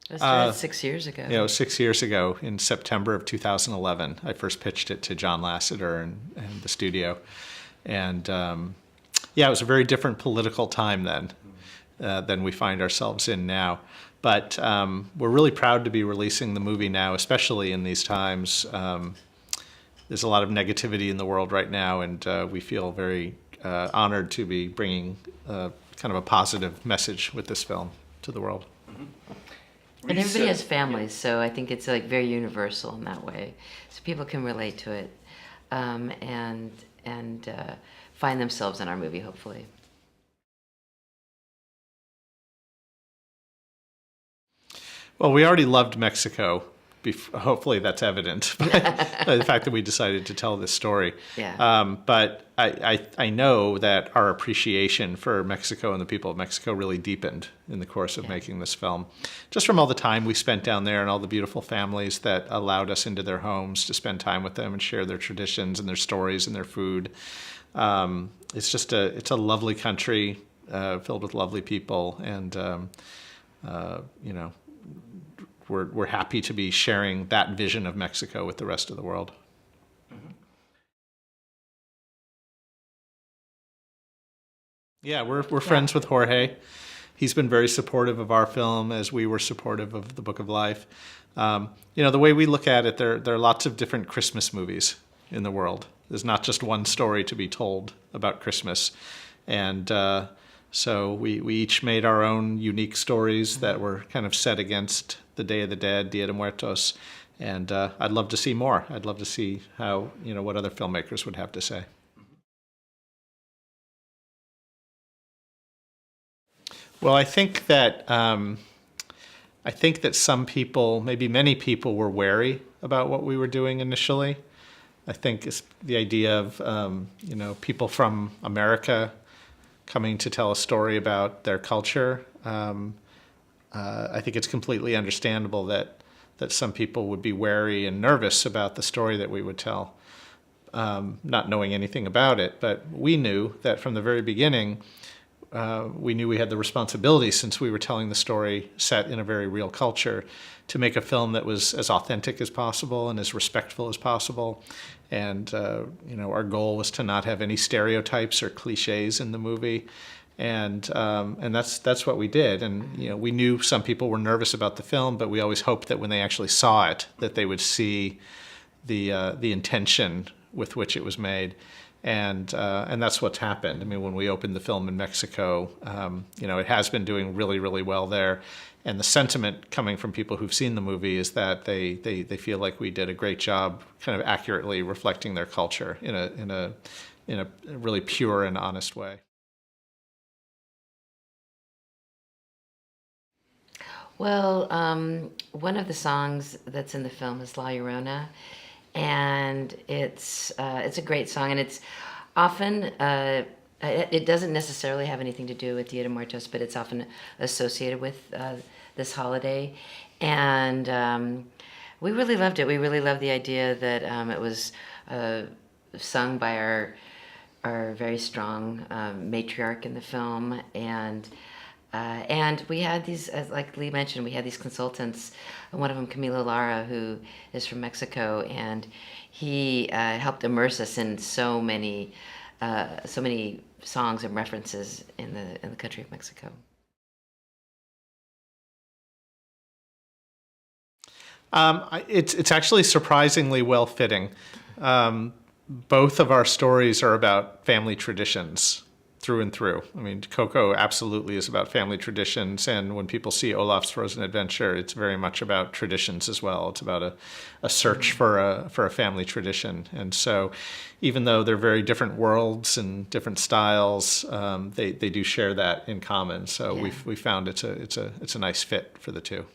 It started 6 years ago. 6 years ago in September of 2011, I first pitched it to John Lasseter and the studio. And it was a very different political time then than we find ourselves in now. But we're really proud to be releasing the movie now, especially in these times. There's a lot of negativity in the world right now, and we feel very honored to be bringing kind of a positive message with this film to the world. And everybody has families, so I think it's like very universal in that way, so people can relate to it and find themselves in our movie, hopefully. Well, we already loved Mexico. Hopefully that's evident by the fact that we decided to tell this story. Yeah. But I know that our appreciation for Mexico and the people of Mexico really deepened in the course of making this film. Just from all the time we spent down there and all the beautiful families that allowed us into their homes to spend time with them and share their traditions and their stories and their food. It's a lovely country filled with lovely people, and we're happy to be sharing that vision of Mexico with the rest of the world. Yeah, we're friends with Jorge. He's been very supportive of our film, as we were supportive of The Book of Life. The way we look at it, there are lots of different Christmas movies in the world. There's not just one story to be told about Christmas. And so we each made our own unique stories that were kind of set against the Day of the Dead, Dia de Muertos, and I'd love to see more. I'd love to see what other filmmakers would have to say. Well, I think that some people, maybe many people, were wary about what we were doing initially. I think it's the idea of people from America coming to tell a story about their culture. I think it's completely understandable that some people would be wary and nervous about the story that we would tell, not knowing anything about it. But we knew that from the very beginning, we knew we had the responsibility, since we were telling the story set in a very real culture, to make a film that was as authentic as possible and as respectful as possible. And our goal was to not have any stereotypes or cliches in the movie. And that's what we did. And we knew some people were nervous about the film, but we always hoped that when they actually saw it, that they would see the intention with which it was made. And that's what's happened. I mean, when we opened the film in Mexico, it has been doing really, really well there. And the sentiment coming from people who've seen the movie is that they feel like we did a great job kind of accurately reflecting their culture in a really pure and honest way. Well, one of the songs that's in the film is La Llorona, and it's a great song, and it's often it doesn't necessarily have anything to do with Dia de Muertos, but it's often associated with this holiday, and we really loved it. We really loved the idea that it was sung by our very strong matriarch in the film, and we had these, like Lee mentioned, we had these consultants, one of them Camilo Lara, who is from Mexico, and he helped immerse us in so many songs and references in the country of Mexico. It's actually surprisingly well-fitting. Both of our stories are about family traditions through and through. I mean, Coco absolutely is about family traditions, and when people see Olaf's Frozen Adventure, it's very much about traditions as well. It's about a search for a family tradition. And so, even though they're very different worlds and different styles, they do share that in common. So we found it's a nice fit for the two.